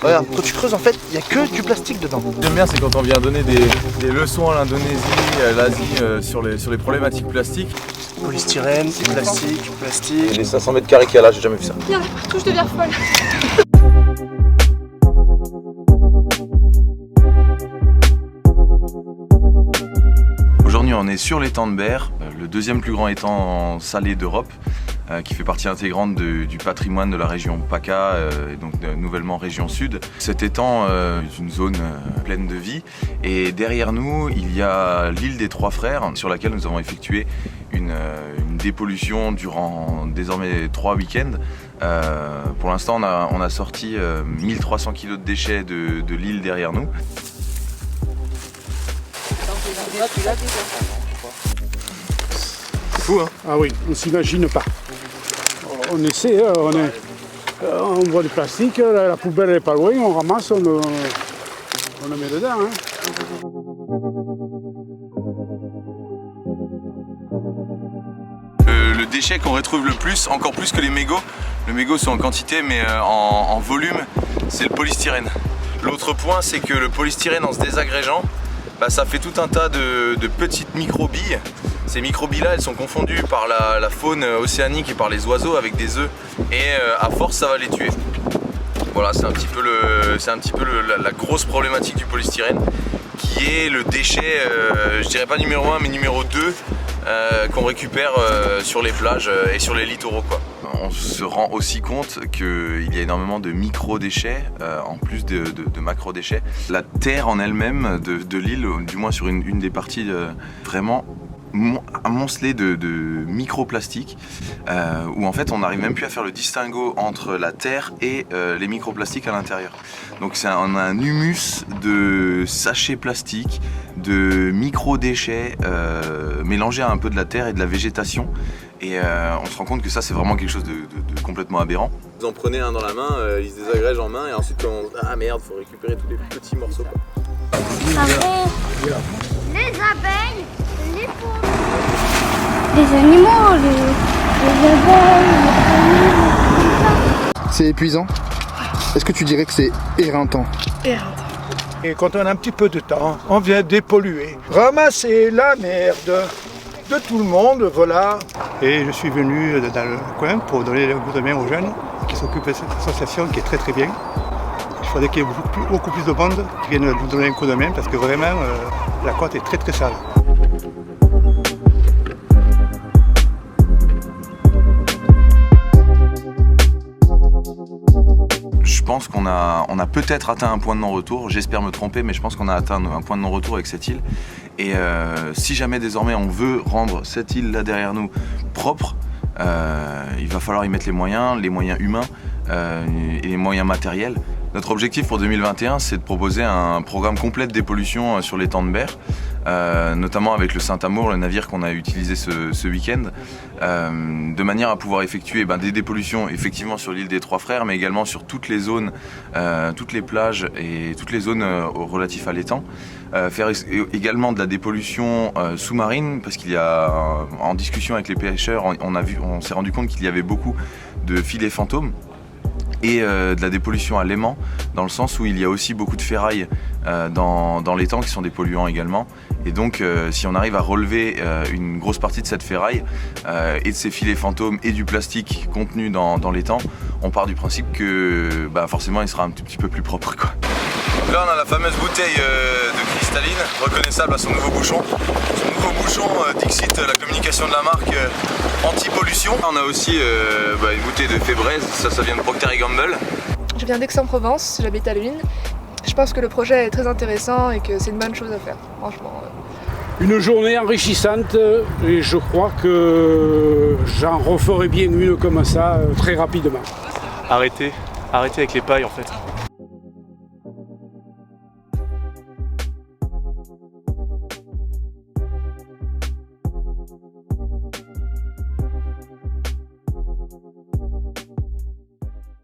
Regarde, quand tu creuses en fait, il n'y a que du plastique dedans. Ce que j'aime bien, c'est quand on vient donner des leçons à l'Indonésie, à l'Asie sur les problématiques plastiques. Polystyrène, plastique. Et les 500 mètres carrés qu'il y a là, j'ai jamais vu ça. Viens, partout je deviens folle. Aujourd'hui, on est sur l'étang de Berre, le deuxième plus grand étang salé d'Europe, qui fait partie intégrante du patrimoine de la région PACA, et donc nouvellement région Sud. Cet étang est une zone pleine de vie, et derrière nous, il y a l'île des Trois Frères, sur laquelle nous avons effectué une dépollution durant désormais 3 week-ends. Pour l'instant, on a sorti 1300 kg de déchets de l'île derrière nous. C'est fou, hein? Ah oui, on ne s'imagine pas. On essaie, on voit du plastique, la poubelle n'est pas loin, on ramasse, on le met dedans. Hein. Le déchet qu'on retrouve le plus, encore plus que les mégots, le mégot sont en quantité mais en volume, c'est le polystyrène. L'autre point, c'est que le polystyrène, en se désagrégeant, ça fait tout un tas de petites microbilles. Ces microbilles-là, elles sont confondues par la faune océanique et par les oiseaux avec des œufs, et à force, ça va les tuer. Voilà, c'est un petit peu la grosse problématique du polystyrène, qui est le déchet, je dirais pas numéro 1 mais numéro 2, qu'on récupère sur les plages et sur les littoraux, quoi. On se rend aussi compte qu'il y a énormément de micro-déchets en plus de macro-déchets. La terre en elle-même de l'île, du moins sur une des parties, vraiment amoncelée de microplastiques, où en fait on n'arrive même plus à faire le distinguo entre la terre et les microplastiques à l'intérieur. Donc on a un humus de sachets plastiques, de micro-déchets mélangés à un peu de la terre et de la végétation, et on se rend compte que ça c'est vraiment quelque chose de complètement aberrant. Vous en prenez un dans la main, il se désagrège en main, et ensuite ah merde, faut récupérer tous les petits morceaux, quoi. Après, les abeilles, les fourmis, les animaux, les abeilles, les C'est épuisant. Est-ce que tu dirais que c'est éreintant? Éreintant. Et quand on a un petit peu de temps, on vient dépolluer. Ramasser la merde de tout le monde, voilà. Et je suis venu dans le coin pour donner un coup de main aux jeunes qui s'occupent de cette association qui est très très bien. Il faudrait qu'il y ait beaucoup plus de monde qui viennent nous donner un coup de main parce que vraiment la côte est très très sale. Je pense qu'on a peut-être atteint un point de non-retour, j'espère me tromper, mais je pense qu'on a atteint un point de non-retour avec cette île. Et si jamais désormais on veut rendre cette île là derrière nous propre, il va falloir y mettre les moyens humains et les moyens matériels. Notre objectif pour 2021, c'est de proposer un programme complet de dépollution sur l'étang de Berre, notamment avec le Saint-Amour, le navire qu'on a utilisé ce week-end, de manière à pouvoir effectuer des dépollutions effectivement sur l'île des Trois Frères, mais également sur toutes les zones, toutes les plages et toutes les zones relatives à l'étang. Faire également de la dépollution sous-marine, parce qu'il y a, en discussion avec les pêcheurs, on s'est rendu compte qu'il y avait beaucoup de filets fantômes. Et de la dépollution à l'aimant, dans le sens où il y a aussi beaucoup de ferraille dans l'étang qui sont des polluants également. Et donc si on arrive à relever une grosse partie de cette ferraille et de ces filets fantômes et du plastique contenu dans l'étang, on part du principe que forcément il sera un petit peu plus propre, quoi. Donc là on a la fameuse bouteille de cristalline, reconnaissable à son nouveau bouchon. Son nouveau bouchon dixit la communication de la marque anti-pollution. On a aussi une bouteille de Febreze, ça vient de Procter & Gamble. Je viens d'Aix-en-Provence, j'habite à Luynes. Je pense que le projet est très intéressant et que c'est une bonne chose à faire, franchement. Une journée enrichissante et je crois que j'en referai bien une comme ça très rapidement. Arrêtez avec les pailles en fait.